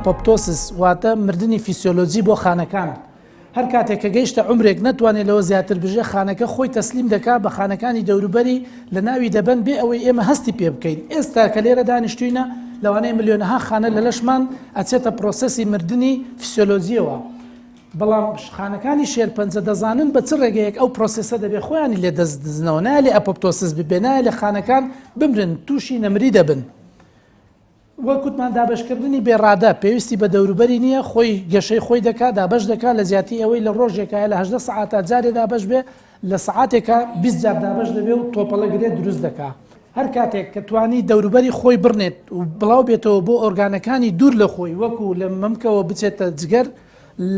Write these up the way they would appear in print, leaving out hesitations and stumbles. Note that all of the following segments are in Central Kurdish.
ئاپۆپتۆسس واتە مردنی فیسیۆلۆجی بۆ خانەکان. هەر کاتێک کە گەیشتە عمرێک ناتوانێت لەوە زیاتر بژێ خانەکە خۆی تەسلیم دەکات بە خانەکانی دەوروبەری لە ناوی دەبەن بێ ئەوەی ئێمە هەستی پێ بکەین. ئێستا کە لێرە دانیشتوینە لەوانەیە ملیۆنەها خانە لە لەشمان ئەچێتە پرۆسەسی مردنی فیسیۆلۆجیەوە. بەڵام خانەکانی شێرپەنجە دەزانن بە چ ڕێگەیەک ئەو پرۆسسە دەبێت خۆیانی لێ دەستدزنەوە نایە لێ ئەپۆپتۆسس ببێنایە لە خانەکان بمرن تووشی نەمری دەبن. وەکوتمان دابشکردنی بێڕادە پێویستی بە دەوروبەری نییە خۆی گەشەی خۆی دەکات دابش دەکات لە زیاتی ئەوەی لە ڕۆژێکە لە 18 ساعات جارێ دابش بێ لە سعاتێکە 20 جار دابش دەبێ و تۆپەڵەگرێت دروست دەکات. هەر کاتێک کە توانی دەوروبەری خۆی بڕنێت و بڵاو بێتەوە بۆ ئۆرگانەکانی دوور لە خۆی وەکو لە مەمکەوە بچێتە جگەر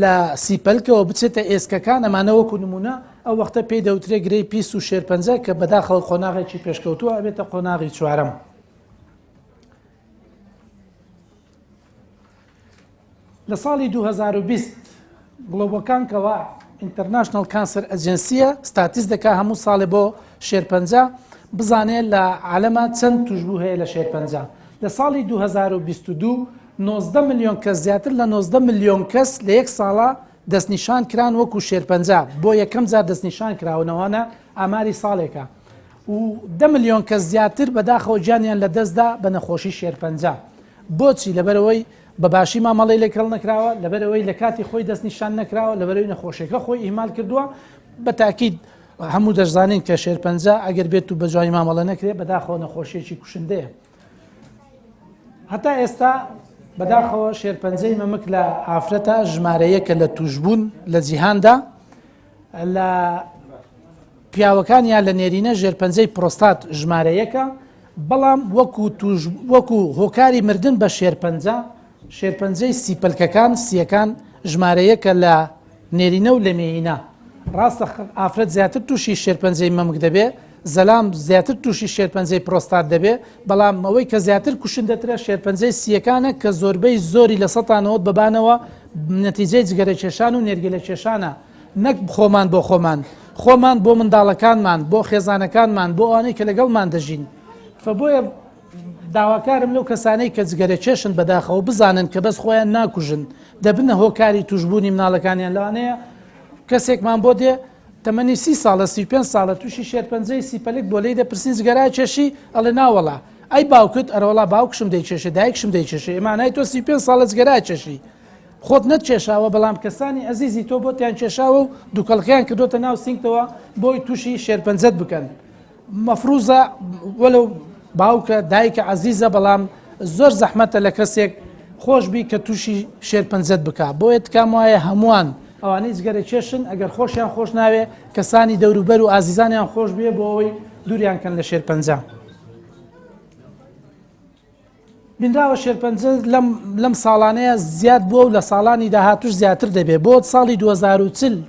لە سیپەلکەوە بچێتە ئێسکەکان ئەمانە وەکو نمونە ئەو وەختە پێی دەوترێ گرەی پیس و شێرپەنجە کە بەداخەڵ قۆناغێکی پێشکەوتووە ئەبێتە قۆناغی چوارەم. لە ساڵی 2020 گڵۆبەکانکەوە ئینتەرناشنال کانسەر ئەجەنسیە ستاتیس دەکا هەموو ساڵێ بۆ شێرپەنجە بزانێت لە عالەما چەند توشبوو هەیە لە شێرپەنجە. لە ساڵی 2022 19 ملیۆن کەس زیاتر لە 19 ملیۆن کەس لە یەک ساڵە دەستنیشان کران وەکو شێرپەنجە بۆ یەکەم جار دەستنیشان کراونەوەنە ئاماری ساڵێکە و 10 ملیۆن کەس زیاتر بەداخەوە گیانیان لە دەستدا بە نەخۆشی شێرپەنجە. بۆچی؟ لەبەرەوەی بەباشی مامەڵی لێکەڵ نەکراوە، لەبەرەوەی لە کاتی خۆی دەستنیشان نەکراوە، لەبەرەوەی نەخۆشیەکە خۆی ئیمال کردووە. بە تاکید هەموو دەشزانین کە شێرپەنجە ئەگەر بێت و بەجوانی مامەڵە نەکرێت بەداخەوە نەخۆشیێکی کوشندەیە. هەتا ئێستا بەداخەوە شێرپەنجەی مەمک لە ئافرەتە ژمارەیەکە لە توشبوون لە جیهاندا لە پیاوەکانیان لە نێرینە ژێرپەنجەی پرۆستات ژمارەیەکە، بەڵام وەکو هۆکاری مردن بە شێرپەنجەی سیپەلکەکان سیەکان ژمارەیەکە لە نێرینە و لە مێینە. ڕاستە ئافرەت زیاتر تووشی شێرپەنجەی مەمک دەبێ، زەلام زیاتر تووشی شێرپەنجەی پرۆستات دەبێ، بەڵام ئەوەی کە زیاتر کوشندەترە شێرپەنجەی سیەکانە کە زۆربەی زۆری لە 100 ببانەوە نەتیجەی جگەرە کێشان و نێرگەلە کێشانە، نەک خۆمان بۆ خۆمان بۆ منداڵەکانمان بۆ خێزانەکانمان بۆ ئەوانەی کە لەگەڵمان دەژین. فبۆیە داواکارم لەو کەسانەی کە جگەرە کێشن بەداخەوە بزانن کە بەس خۆیان ناکوژن دەبنە هۆکاری توشبوونی مناڵەکانیان لەوانەیە کەسێکمان بۆ دێ تەمەنی 30 ساڵە 35 ساڵە تووشی شێرپەنجەی سیپەلک بۆ لی دەپرسین جگەرای چێشی ئەڵێ ناوەڵا ئەی باوکت ئەرەوەڵا باوکشم دەیچێشە دایکشم دەیچێشە ئێمانای تۆ 35 ساڵە جگەرای چێشی خۆت نەتچێشاوە، بەڵام کەسانی ئەزیزی تۆ بۆتیان کێشاوە و دووکەڵکیان کردوتە ناو سینگتەوە بۆی تووشی شێرپەنجەت بکەن. مەفروزە وەلو باوکە دایکە عەزیزە، بەڵام زۆر زەحمەتە لە کەسێک خۆشبی کە تووشی شێرپەنجەت بکە. بۆیە تکام وایە هەمووان ئەوانەی جگەرە کێشن ئەگەر خۆشیان خۆش ناوێ کەسانی دەوروبەر و ئازیزانیان خۆش بێ بۆ ئەوەی دووریان کەن لە شێرپەنجە. بینراوە شێرپەنجە لەم ساڵانەیە زیاد بووە و لە ساڵانی داهاتوش زیاتر دەبێت. بۆ ساڵی 2040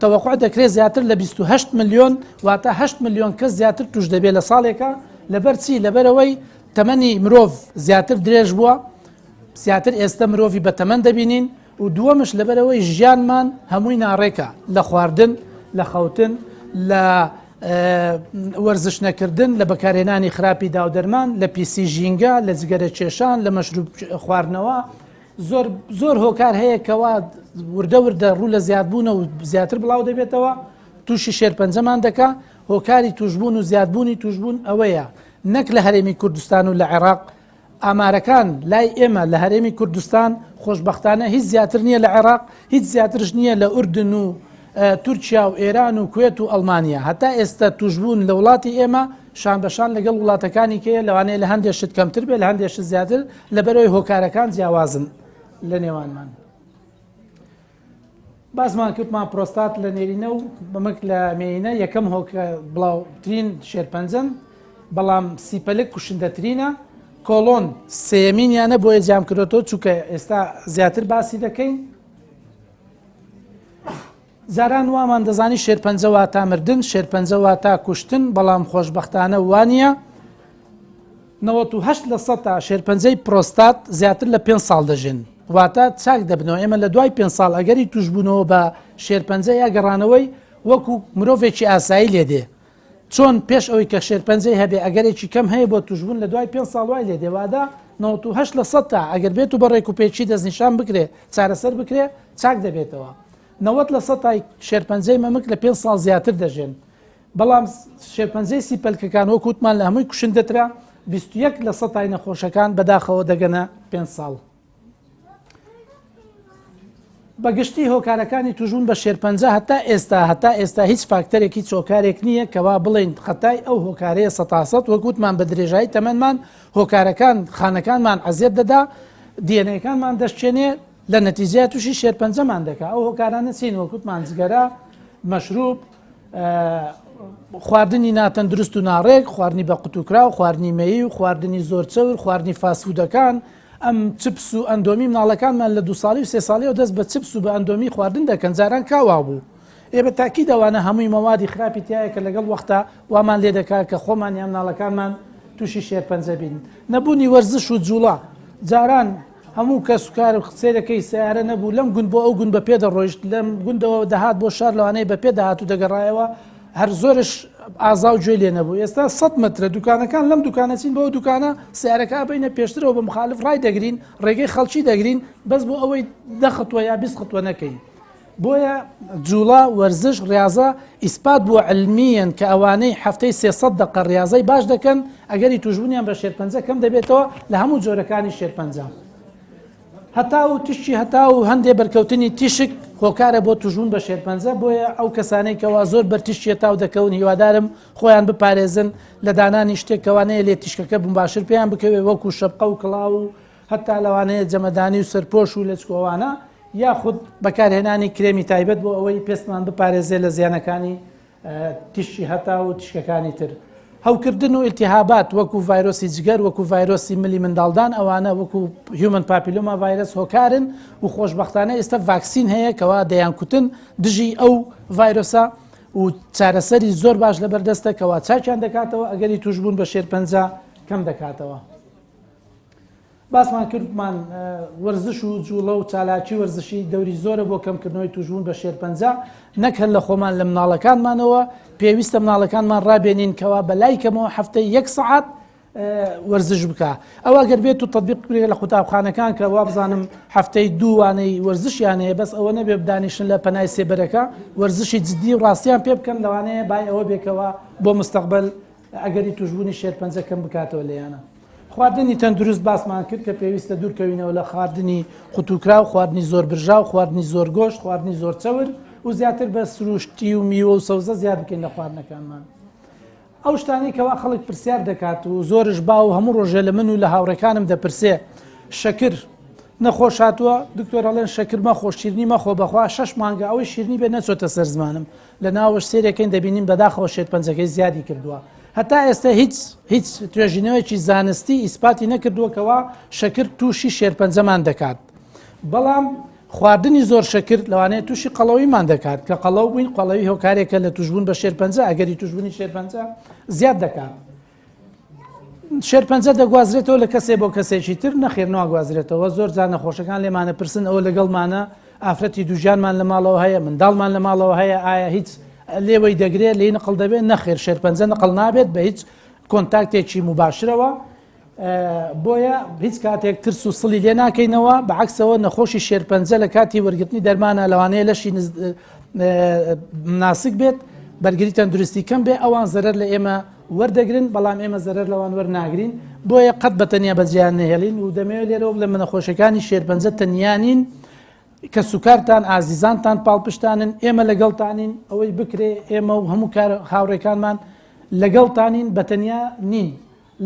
تەوەقع دەکرێت زیاتر لە 28 ملیۆن واتە 8 ملیۆن کەس زیاتر توش دەبێت لە ساڵێکە. لەبەرچی؟ لەبەرەوەی تەمەنی مرۆڤ زیاتر درێژ بووە، زیاتر ئێستا مرۆڤی بە تەمەن دەبینین و دووەمش لەبەرەوەی ژیانمان هەمووی ناڕێکە لە خواردن، لە خەوتن، لە وەرزش نەکردن، لە بەکارهێنانی خراپی داودەرمان، لە پیسی ژینگە، لە جگەرە کێشان، لە مەشروب خواردنەوە. زۆر هۆکار هەیە کەوا وردە وردە ڕوو لە زیادبوونە و زیاتر بڵاو دەبێتەوە تووشی شێرپەنجەمان دەکا. هۆکاری توشبوون و زیادبوونی توشبوون ئەوەیە، نەک لە هەرێمی کوردستان و لە عێراق. ئامارەکان لای ئێمە لە هەرێمی کوردستان خۆشبەختانە هیچ زیاتر نییە لە عێراق، هیچ زیاترش نییە لە ئوردن و تورکیا و ئێران و کوێت و ئەڵمانیا. هەتا ئێستا توشبوون لە وڵاتی ئێمە شان بەشان لەگەڵ وڵاتەکانی کەیە، لەوانەیە لە هەندێک شت کەمتر بێ، لە هەندێک شت زیاتر، لەبەرەوەی هۆکارەکان جیاوازن لە نێوانمان. باسمان کردمان پرۆستات لە نێرینە و بەمەک لە مێینە یەکەم بڵاوترین شێرپەنجەن، بەڵام سیپەلک کوشندەترینە. کۆڵۆن سێمینیانە بۆیە جام کردەوە چونکە ئێستا زیاتر باسی دەکەین. زاران وامان دەزانی شێرپەنجە واتە مردن، شێرپەنجە واتە کوشتن، بەڵام خۆشبەختانە وانە 98% شێرپەنجەی پرۆستات زیاتر لە 5 ساڵ دەژن، واتە چاک دەبنەوە. ئێمە لە دوای 5 ساڵ ئەگەری توشبوونەوە بە شێرپەنجە یا گەڕانەوەی وەکو مرۆڤێکی ئاسایی لێدێ، چۆن پێش ئەوەی کە شێرپەنجەی هەبێ ئەگەرێکی کەم هەیە بۆ توشبوون لە دوای 5 ساڵ وای لێدێ، وادە 98% تا ئەگەر بێت و بە ڕێک و پێچی دەستنیشان بکرێ چارەسەر بکرێ چاک دەبێتەوە 90% تای شێرپەنجەی مەمک لە 5 ساڵ زیاتر دەژێن بەڵام شێرپەنجەی سیپەلکەکان وەکوتمان لە هەمووی کوشندەترا 21% تای نەخۆشەکان بەداخەوە دەگەنە 5 ساڵ. بەگشتی هۆکارەکانی توژون بە شێرپەنجە هەتا ئێستا هیچ فاکتەرێکی چۆکارێک نییە کەوا بڵێن خەتای ئەو هۆکارەیە 100% وەکوتمان بە درێژایی تەمەنمان هۆکارەکان خانەکانمان عەزیەت دەدا دیێنەکانمان دەستچێنێ لە نەتیجە تووشی شێرپەنجەمان دەکات ئەو هۆکارانە چین وەکوتمان جگەرە مەشروب خواردنی ناتەندروست و ناڕێک خواردنی بە قوتوکرا و خواردنی مەیی و خواردنی زۆر چەور خواردنی فاسفودەکان ئەم چپس و ئەندۆمی مناڵەکانمان لە 2 ساڵی و 3 ساڵیەوە دەست بە چپس و بە ئەندۆمی خواردن دەکەن جاران کاوا بوو ئێ بە تاکی دەوانە هەمووی مەوادی خراپی تایە کە لەگەڵ وەختە وامان لێ دەکات کە خۆمان یان مناڵەکانمان تووشی شێرپەنجە بین نەبوونی وەرزش و جوڵە جاران هەموو کە سوکار و سێرەکەی سیارە نەبوو لەم گوند بۆ ئەو گوند بە پێ دەڕۆیشت لەم گوندەوە دەهات بۆ شار لەوانەیە بە پێ دەهات و دەگەڕایەوە هەر زۆرش ئازا و گوێ لێ نەبوو ئێستا 100 مترە دوکانەکان لەم دوکانە چین بەەوە دوکانە سیارەکە بینە پێشترەوە بە مخالف ڕای دەگرین ڕێگەی خەڵکی دەگرین بەس بۆ ئەوەی دەخەتووە یا 20 خەتووە نەکەین بۆیە جوڵە وەرزش ڕاضە ئیسپات بووە علمیەن کە ئەوانەی هەفتەی 300 دقە ڕاضەی باش دەکەن ئەگەری توژبوونیان بە شێرپەنجە کەم دەبێتەوە لە هەموو جۆرەکانی شێرپەنجە هەتا و تشتی هەتا و هەندێک بەرکەوتنی تیشک هۆکارە بۆ توژبوون بە شێرپەنجە بۆیە ئەو کەسانەی کەوا زۆر بەرتیشتە تاو دەکەون هیوادارم خۆیان بپارێزن لە دانانی شتێکەوانەیە لێ تیشکەکە بووم باشتر پێیان بکەوێ وەکو شەپقە و کڵاو و هەتا لەوانەیە جەمەدانی و سەرپۆش و لەچکۆوانە یاخود بەکارهێنانی کرێمی تایبەت بۆ ئەوەی پێستمان بپارێزێ لە زیانەکانی تیشی هەتا و تیشکەکانی تر هەوکردن و ئیلتیهابات وەکو ڤایرۆسی جگەر وەکو ڤایرۆسی ملی منداڵدان ئەوانە وەکو هیومن پاپیلۆما ڤایرۆس هۆکارن و خۆشبەختانە ئێستا ڤاکسین هەیە کەوا دەیانکوتن دژی ئەو ڤایرۆسە و چارەسەری زۆر باش لەبەردەستە کەوا چاکیان دەکاتەوە ئەگەری توشبوون بە شێرپەنجە کەم دەکاتەوە. باسمان کردمان وەرزش و جوڵە و چالاکی وەرزشی دەوری زۆرە بۆ کەمکردنەوەی توژبوون بە شێرپەنجە نەک هەر لە خۆمان لە مناڵەکانمانەوە پێویستە مناڵەکانمان ڕابێنین کەوا بەلای کەمەوە هەفتەی 1 سەعات وەرزش بکە ئەوە گەر بێت و تەطبیق بکرێت لە قوتابخانەکان کە وا بزانم هەفتەی 2 وانەی وەرزشیان هەیە بەس ئەوە نەبێ بدانیشن لە پەنای سێبەرەکە وەرزشی جددی و ڕاستیان پێ بکەن لەوانەیە بای ئەوە بێکەوە بۆ مستەقبل ئەگەری توژبوونی شێرپەنجە کەم بکاتەوە لێیانە. خواردنی تەندروست باسمان کرد کە پێویستە دوورکەوینەوە لە خواردنی قوتوکرا و خواردنی زۆر برژا و خواردنی زۆر گۆشت خواردنی زۆر چەور و زیاتر بە سروشتی و میوە و سەوزە زیاد بکەین لە خواردنەکانمان. ئەو شتانی کەوا خەڵک پرسیار دەکات و زۆرش با و هەموو ڕۆژێ لە من و لە هاوڕێکانم دەپرسێ شەکر نەخۆش هاتووە دکتۆر ئەڵێن شەکر مەخۆ شیرنی مەخۆ بەخوا 6 مانگە ئەوەی شیرنی بێ نەچۆتە سەر زمانم لە ناوەش سێرەکەین دەبینیم بەداخەوە شێرپەنجەکەی زیادی کردووە. هەتا ئێستا هیچ توێژینەوەیکی زانستی ئیسپاتی نەکردووەکەوە شەکر تووشی شێرپەنجەمان دەکات بەڵام خواردنی زۆر شەکر لەوانەیە تووشی قەڵەویمان دەکات کە قەڵەو بووین قەڵەوی هۆکارێکە لە توژبوون بە شێرپەنجە ئەگەری توژبوونی شێرپەنجە زیاد دەکات. شێرپەنجە دەگوازرێتەوە لە کەسێ بۆ کەسێکی تر نەخێر ناگوازرێتەوە زۆر جار نەخۆشەکان لێمانە پرسن ئەوە لەگەڵمانە ئافرەتی دووژیانمان لە ماڵەوە هەیە منداڵمان لە ماڵەوە هەیە ئایا هیچ لێوەی دەگرێت لێ نقل دەبێت نەخێر شێرپەنجە نقل نابێت بە هیچ کۆنتاکتێکی مباشرەوە بۆیە هیچ کاتێک ترس و سڵی لێ ناکەینەوە بەعکسەوە نەخۆشی شێرپەنجە لە کاتی وەرگرتنی دەرمانە لەوانەیە لەشی ناسک بێت بەرگری تەندروستی کەم بێ ئەوان زەرەر لە ئێمە وەردەگرن بەڵام ئێمە زەرەر لەوان وەرناگرین بۆیە قەت بەتەنیا بەجیان نهێڵین و دەمەوێت لێرەوە لە منەخۆشەکانی شێرپەنجە تەنیانین کە سوکارتان ئازیزانتان پاڵپشتانن ئێمە لەگەڵتانین ئەوەی بکرێ ئێمە و هەموو هاوڕێکانمان لەگەڵتانین بەتەنیا نین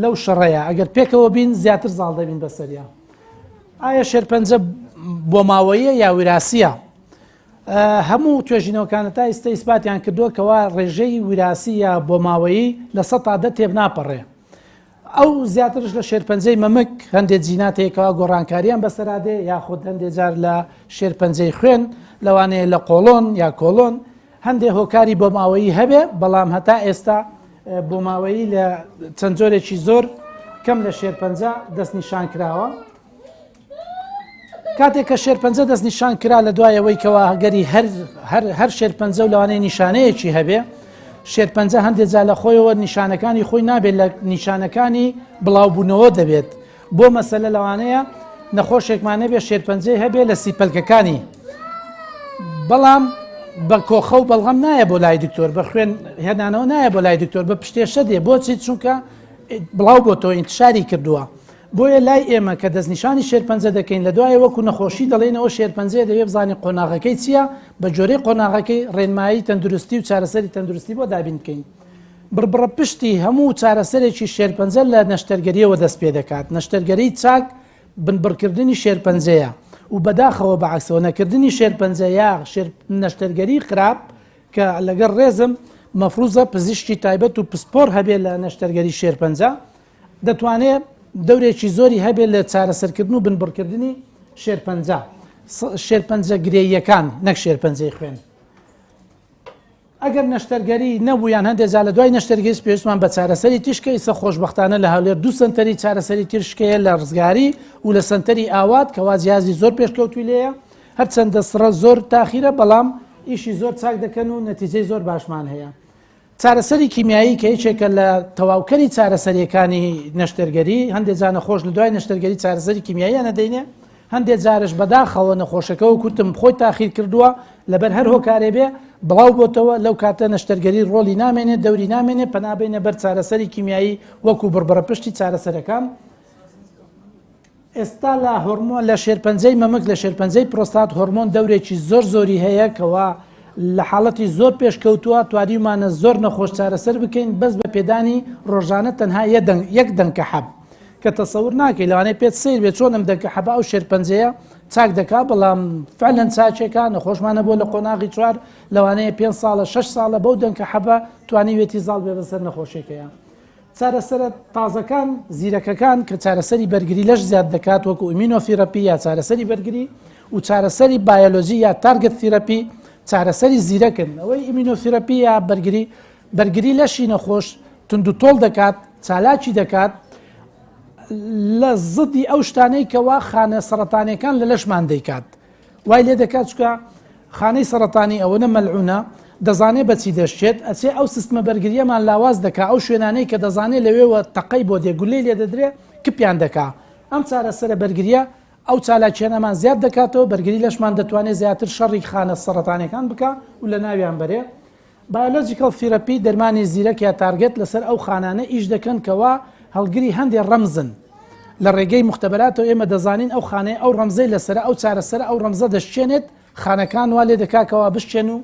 لەو شەڕەیە ئەگەر پێکەوە بین زیاتر زاڵ دەبین بەسەریا. ئایا شێرپەنجە بۆ ماوەیە یا ویراسیە؟ هەموو توێژینەوەکانە تا ئێستا ئیسپاتیان کردووە کەوا ڕێژەی ویراسی یا بۆ ماوەیی لە 100 تێب ناپەڕێ. ئەو زیاترش لە شێرپەنجەی مەمک هەندێک جیناتێکەوە گۆڕانکاریان بەسەرادێ یاخود هەندێک جار لە شێرپەنجەی خوێن لەوانەیە لە قۆڵۆن یا کۆلۆن هەندێک هۆکاری بۆ ماوەیی هەبێ بەڵام هەتا ئێستا بۆ ماوەیی لە چەند جۆرێکی زۆر کەم لە شێرپەنجە دەستنیشان کراوە. کاتێک کە شێرپەنجە دەستنیشان کرا لە دوایەوەی کەوا گەری هەر شێرپەنجە و لەوانەیە نیشانەیەکی هەبێ شێرپەنجە هەندێک جا لە خۆیەوە نیشانەکانی خۆی نابێت لە نیشانەکانی بڵاوبوونەوە دەبێت بۆ مەسەلە لەوانەیە نەخۆشێکمانە بێ شێرپەنجەی هەبێ لە سیپەلکەکانی بەڵام بە کۆخە و بەڵغەم نایە بۆ لای دکتۆر بە خوێن هێنانەوە نایە بۆ لای دکتۆر بە پشتێشە دێ بۆچی چونکە بڵاو بۆ تۆ ئینتشاری کردووە بۆیە لای ئێمە کە دەستنیشانی شێرپەنجە دەکەین لە دوایە وەکو نەخۆشی دەڵێنەوە شێرپەنجەیە دەوێ بزانانی قۆناغەکەی چییە بە جۆرەی قۆناغەکەی ڕێنمایی تەندروستی و چارەسەری تەندروستی بۆ دابین بکەین بڕبڕە پشتی هەموو چارەسەرێکی شێرپەنجە لە نەشتەرگەریەوە دەست پێ دەکات نەشتەرگەری چاک بنبڕکردنی شێرپەنجەیە و بەداخەوە بەعکسەوە نەکردنی شێرپەنجە یا نەشتەرگەری خراپ کە لەگەڵ ڕێزم مەفروزە پزیشکی تایبەت و پسپۆر هەبێت لە نەشتەرگەری شێرپەنجە دەتوانێت دەورێکی زۆری هەبێت لە چارەسەرکردن و بنبڕکردنی شێرپەنجە شێرپەنجە گرێیەکان نەک شێرپەنجەی خوێن ئەگەر نەشتەرگەری نەبوویان هەندێک جا لە دوای نەشتەرگەری پێویستمان بە چارەسەری تیشکە ئیسە خۆشبەختانە لە هەولێر 2 سنتەری چارەسەری تیشکەیە لە ڕزگاری و لە سنتەری ئاوات کەوا جیازی زۆر پێشکەوتوی لێیە هەرچەندە سڕە زۆر تاخیرە بەڵام ئیشی زۆر چاک دەکەن و نەتیجەی زۆر باشمان هەیە چارەسەری کیمیایی کە هیچێکە لە تەواوکەری چارەسەریەکانی نەشتەرگەری هەندێک جا نەخۆش لە دوای نەشتەرگەری چارەسەری کیمیایی نەدەینێ هەندێک جارش بەداخەوە نەخۆشەکە و کوتم خۆی تاخیر کردووە لەبەر هەر هۆکارێ بێ بڵاو بۆتەوە لەو کاتە نەشتەرگەری ڕۆلی نامێنێت دەوری نامێنێت پەنابێنە بەر چارەسەری کیمیایی وەکو بڕبڕە پشتی چارەسەرەکان ئێستا لە هۆرمۆن لە شێرپەنجەی مەمک لە شێرپەنجەی پرۆستات هۆرمۆن دەورێکی زۆر زۆری هەیە کەوا لە حاڵەتی زۆر پێشکەوتووە تواریمانە زۆر نەخۆش چارەسەر بکەین بەس بە پێدانی ڕۆژانە تەنها یەک دەنکە حەب کە تەسەور ناکەی لەوانەیە پێت سیر بێت چۆنم دەنکە حەبا و شێرپەنجەیە چاک دەکا بەڵام فعلەن چاچێکە نەخۆشمانە بۆ لە قۆناغی چوار لەوانەیە 5 ساڵە 6 ساڵە بەو دەنکە حەبە توانی وێتی زاڵ بێ بەسەر نەخۆشیەکەیە چارەسەرە تازەکان زیرەکەکان کە چارەسەری بەرگری لەش زیاد دەکات وەکو ئیمینۆفیرەپی یا چارەسەری بەرگری و چارەسەری بایۆلۆژی یا تارگت تیرەپی چارەسەری زیرەکن ئەوەی ئیمینۆفیرەپی یا بەرگری لەشی نەخۆش تونند و تۆڵ دەکات چالاکی دەکات لە زدی ئەو شتانەی کەوا خانە سەرەتانیەکان لە لەشمان دەیکات وای لێ دەکات چکە خانەی سەرەتانی ئەوە مەلعونە دەزانێت بەچی دەشتێت ئەچێ ئەو سیستمە بەرگریەمان لاواز دەکا ئەو شوێنانەی کە دەزانێت لەوێوە تەقەی بۆ دێگولەی لێ دەدرێت کپیان دەکا ئەم چارەسەرە بەرگریە ئەو چالاکیێنەمان زیاد دەکاتەوە بەرگری لەشمان دەتوانێت زیاتر شەڕی خانە سەرەتانەکان بکە و لە ناویان بەرێ بایۆلۆجیکەڵ فیرەپی دەرمانی زیرەک یا تارگێت لەسەر ئەو خانانە ئیش دەکەن کەوا هەڵگری هەندێک ڕەمزن لە ڕێگەی مختبەراتەوە ئێمە دەزانین ئەو خانەیە ئەو ڕەمزەی لەسەر ئەو چارەسەر ئەو ڕەمزە دەشتێنێت خانەکان وا لێ دەکاکەوە بشتێن و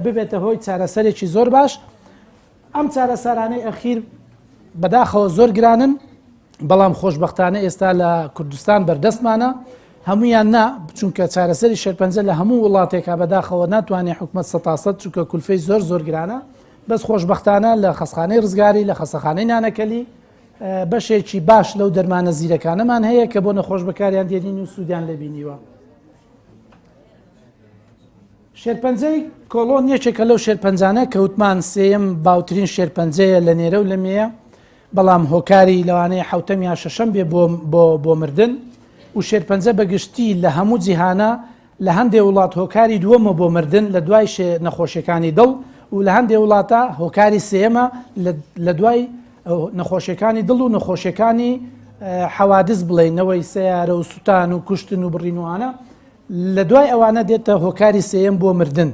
ببێتە هۆی چارەسەرێکی زۆر باش ئەم چارەسەرانەی ئەخیر بەداخەوە زۆر گرانن بەڵام خۆشبەختانە ئێستا لە کوردستان بەردەستمانە هەمویان نا چونکە چارەسەری شێرپەنجە لە هەموو وڵاتێکا بەداخەوە ناتوانێت حکومەت 100% چونکە کولفەی زۆر گرانە بەس خۆشبەختانە لە خەسخانەی ڕزگاری لە خەسەخانەی نانەکەلی بەشێکی باش لەو دەرمانە زیرەکانەمان هەیە کە بۆ نەخۆش بەکاریان دێنین و سوودیان لەبینیوە شێرپەنجەی کۆلۆن یەکێکە لەو شێرپەنجانە کەوتمان سێم باوترین شێرپەنجەیە لە نێرە و لە مێیە بەڵام هۆکاری لەوانەیە حوتەم یا شەشەم بێ بۆ مردن و شێرپەنجە بەگشتی لە هەموو جیهانە لە هەندێک وڵات هۆکاری دووەمە بۆ مردن لە دوای نەخۆشیەکانی دڵ و لە هەندێک وڵاتە هۆکاری سێمە لە دوای نەخۆشیەکانی دڵ و نەخۆشیەکانی حەوادث بڵێنەوەی سیارە و سوتان و کوشتن و بڕینوانە لە دوای ئەوانە دێتە هۆکاری سێم بۆ مردن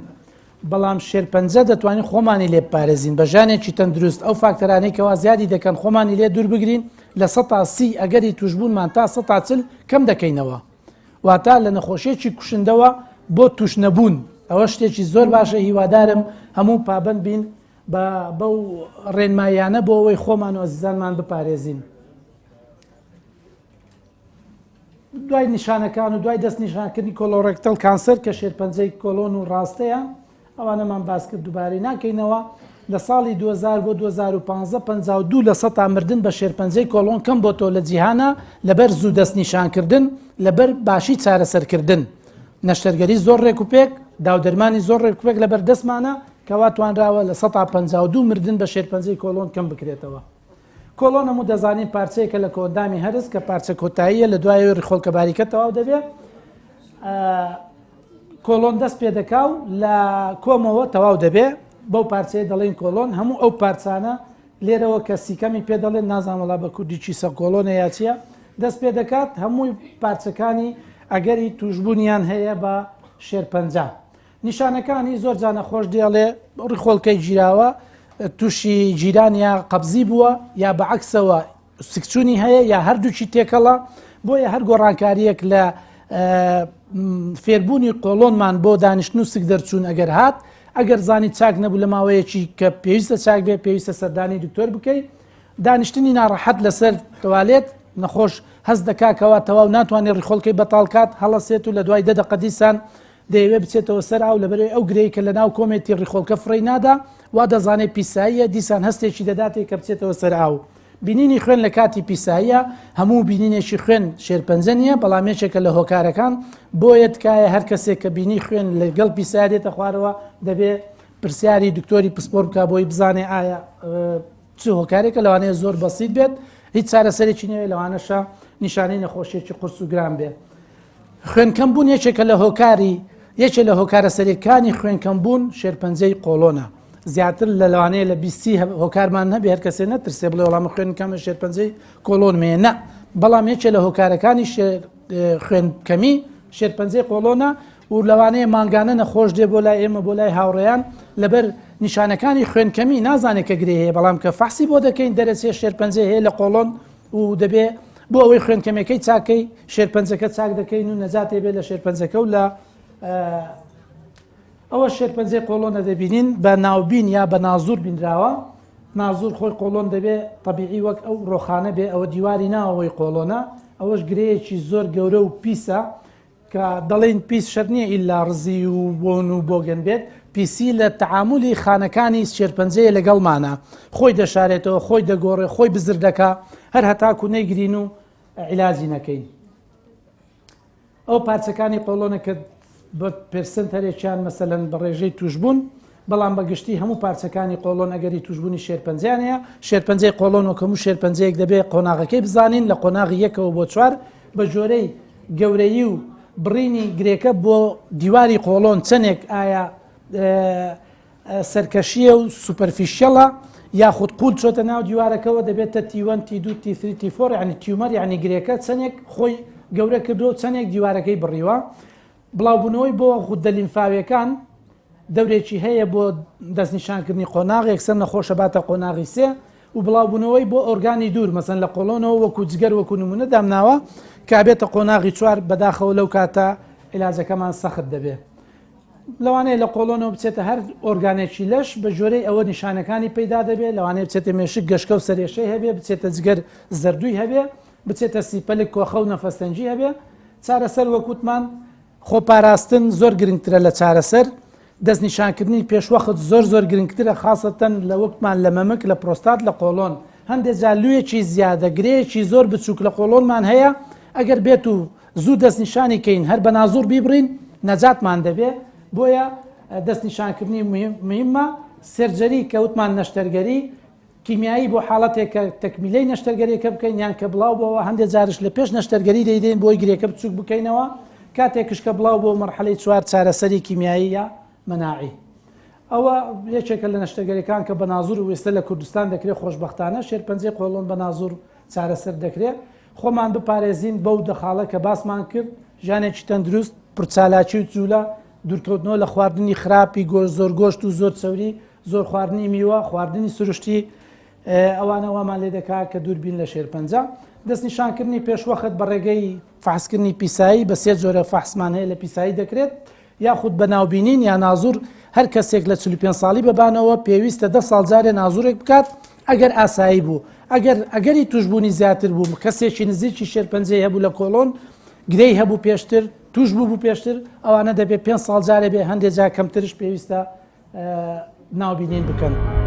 بەڵام شێرپەنجە دەتوانین خۆمانی لێ بپارێزین بە ژانێکی تەندروست ئەو فاکتەرانەی کەوا زیادی دەکەن خۆمانی لێ دوور بگرین لە 130 ئەگەری توشبوونمان تا 140 کەم دەکەینەوە واتە لە نەخۆشیێکی کوشندەوە بۆ توش نەبوون ئەوە شتێکی زۆر باشە هیوادارم هەموو پابند بین بەو ڕێنمایانە بۆ ئەوەی خۆمان و ئەزیزانمان بپارێزین دوای نیشانەکان و دوای دەست نیشانکردنی کۆلۆڕێکتەل کانسەر کە شێرپەنجەی کۆلۆن و ڕاستەیە ئەوانەمان باس کرد دووبارەی ناکەینەوە لە ساڵی 2000 بۆ 2015 52 لە سەتا مردن بە شێرپەنجەی کۆلۆن کەم بۆ تۆ لە جیهانە لەبەر زوو دەست نیشانکردن لەبەر باشی چارەسەرکردن نەشتەرگەری زۆر ڕێکوپێک داودەرمانی زۆر ڕێکوپێک لەبەر دەستمانە کەوا توانراوە لە 152 مردن بە شێرپەنجەی کۆلۆن کەم بکرێتەوە کۆلۆن هەموو دەزانین پارچەیەکە لە کۆندامی هەرس کە پارچە کۆتاییە لە دوای ڕیخۆڵکە باریکە تەواو دەبێت کۆلۆن دەست پێ دەکا و لە کۆمەوە تەواو دەبێت بەو پارچەیە دەڵێن کۆلۆن هەموو ئەو پارچانە لێرەوە کە سیکەمی پێ دەڵێن نازانوەڵا بە کوردی چیسە کۆلۆنە یا چیە دەست پێ دەکات هەمووی پارچەکانی ئەگەری توشببوونیان هەیە بە شێرپەنجە. نیشانەکانی زۆر جانەخۆش دێڵێ ڕیخۆڵکەی گیراوە تووشی جیرانیا قەبزی بووە یا بەعکسەوە سکچوونی هەیە یا هەردووچی تێکەڵە بۆیە هەر گۆڕانکاریەک لە فێربوونی قۆڵۆنمان بۆ دانیشتن و سک دەرچوون ئەگەر هات ئەگەر زانی چاک نەبوو لە ماوەیەکی کە پێویستە چاک بێ پێویستە سەردانی دکتۆر بکەیت دانیشتنی ناڕەحەت لەسەر توالێت نەخۆش هەست دەکاکەوە تەواو ناتوانێت ڕیخۆڵکەی بەتاڵکات هەڵەسێت و لە دوای 10 دقە دیسان دەیەوێت بچێتەوە سەر ئاو لەبەرەوەی ئەو گرەی کە لە ناو کۆمێتی ڕیخۆڵکە فڕی نادا وا دەزانێت پیساییە دیسان هەستێکی دەداتێک کە بچێتەوە سەر ئاو. بینینی خوێن لە کاتی پیساییە هەموو بینینێکی خوێن شێرپەنجە نیە بەڵامێکێکە لە هۆکارەکان بۆیە تکایە هەر کەسێک کە بینی خوێن لەگەڵ پیسایە دێتە خوارەوە دەبێت پرسیاری دکتۆری پسپۆر بکە بۆی بزانێ ئایا چ هۆکارێکە لەوانەیە زۆر بەسیت بێت هیچ چارەسەرێکی نوێ لەوانەشە نیشانەی نەخۆشیێکی قورس و گران بێ. خوێنکەمبوون یەکێکە لە هۆکاری یەکێک لە هۆکارە سەرەکانی خوێنکەمبوون شێرپەنجەی قۆڵۆنە زیاتر لە لەوانەیە لە بیستی هۆکارمان نەبێ هەر کەسێ نەترسێ بڵێ وەڵام خوێنکەمە شێرپەنجەی کۆڵۆنمەیە نە بەڵام یەکێک لە هۆکارەکانی خوێنکەمی شێرپەنجەی قۆڵۆنە و لەوانەیە مانگانە نەخۆش دێ بۆ لای ئێمە بۆ لای هاوڕێیان لەبەر نیشانەکانی خوێنکەمی نازانێت کە گرێ هەیە بەڵام کە فەحسی بۆ دەکەین دەرەچێ شێرپەنجە هەیە لە قۆڵۆن و دەبێ بۆ ئەوەی خوێنکەمەکەی چاکەی شێرپەنجەکە چاک دەکەین و نەجاتێ بێت لە شێرپەنجەکە و لە ئەوە شێرپەنجەی قۆڵۆنە دەبینین بە ناوبین یا بە نازور بینراوە نازور خۆی قۆڵۆن دەبێ طبیعی وەک ئەو ڕۆخانە بێ ئەوە دیواری ناوەوەی قۆڵۆنە ئەوەش گرەیەکی زۆر گەورە و پیسە کە دەڵێن پیس شەر نییە ئیلا ڕزی و بۆن و بۆگەن بێت پیسی لە تەعاملی خانەکانی شێرپەنجەیە لەگەڵمانە خۆی دەشارێتەوە خۆی دەگۆڕێ خۆی بزر دەکا هەر هەتاکو نەیگرین و عیلاجی نەکەین. ئەو پارچەکانی قۆڵۆنە کە بە پرسنتەرێکیان مەسەلەن بە ڕێژەی توشبوون بەڵام بەگشتی هەموو پارچەکانی قۆڵۆن ئەگەری توشبوونی شێرپەنجیانەیە شێرپەنجەی قۆڵۆن و هەموو شێرپەنجەیەک دەبێت قۆناغەکەی بزانین لە قۆناغی 1 بۆ 4 بە جۆرەی گەورەی و بڕینی گرێکە بۆ دیواری قۆڵۆن چەندێک ئایا سەرکەشیە و سوپەرفیشیەڵە یاخود قوت چۆتە ناو دیوارەکەەوە دەبێتە T1 T2 T3 T4 ینی تیومەر یعنی گرێکە چەندێک خۆی گەورە کردو چەندێک دیوارەکەی بڕیوە بڵاوبوونەوەی بۆ غودە لیمفاویەکان دەورێکی هەیە بۆ دەستنیشانکردنی قۆناغ یەکسەر نەخۆشە باتە قۆناغی 3 و بڵاوبوونەوەی بۆ ئۆرگانی دوور مەسەن لە قۆڵۆنەوە وەکو جگەر وەکو نمونە دامناوە کابێتە قۆناغی 4 بەداخەوە لەو کاتە عیلاجەکەمان سەخت دەبێت لەوانەیە لە قۆڵۆنەوە بچێتە هەر ئۆرگانێکی لەش بە جۆرەی ئەوە نیشانەکانی پەیدا دەبێت لەوانەیە بچێتە مێشک گەشکە و سەرێشەی هەبێ بچێتە جگەر زەردووی هەبێ بچێتە سیپەلک کۆخە و نەفەستەنجی هەبێ چارەسەر وەکوتمان خۆپاراستن زۆر گرنگترە لە چارەسەر دەستنیشانکردنی پێشوەخت زۆر گرنگترە خاصەتەن لە وەکتمان لە مەمک لە پرۆستات لە قۆڵۆن هەندێک جالوویەکی زیادە گرەیەکی زۆر بچووک لە قۆڵۆنمان هەیە ئەگەر بێت و زوو دەستنیشانی کەین هەر بە نازور بیبڕین نەجاتمان دەبێت بۆیە دەستنیشانکردنی مهمە سێرجەری کەوتمان نەشتەرگەری کیمیایی بۆ حاڵەتێکە تەکمیلەی نەشتەرگەریەکە بکەین یان کە بڵاو بەوە هەندێک جارش لە پێش نەشتەرگەری دەیدەین بۆی گرێکە بچووک بکەینەوە کاتێکش کە بڵاو بۆ مەرحەلەی 4 چارەسەری کیمیایی یا مەناعی ئەوە یەکێکە لە نەشتەرگەریەکان کە بە نازور و ئێستا لە کوردستان دەکرێت خۆشبەختانە شێرپەنجەی قۆڵۆن بە نازور چارەسەر دەکرێت خۆمان بپارێزین بەو دەخاڵە کە باسمان کرد ژانێکی تەندروست پرچالاکی و جوولە دوورکەوتنەوە لە خواردنی خراپی زۆر گۆشت و زۆر چەوری زۆر خواردنی میوە خواردنی سروشتی ئەوانەوەمان لێ دەکات کە دووربین لە شێرپەنجە دەستنیشانکردنی پێشوەخت بە ڕێگەی فحسکردنی پیسایی بە 3 جۆرە فحسمان هەیە لە پیسایی دەکرێت یاخود بە ناوبینین یا نازور هەر کەسێک لە 45 ساڵی بەبانەوە پێویستە 10 ساڵ جارێ نازورێک بکات ئەگەر ئاسایی بوو ئەگەری توشببوونی زیاتر بوو کەسێکی نزیکی شێرپەنجەی هەبوو لە کۆڵۆن گرەی هەبوو پێشتر توش بوو پێشتر ئەوانە دەبێت 5 ساڵ جارێ بێ هەندێک جا کەمترش پێویستە ناوبینین بکەن.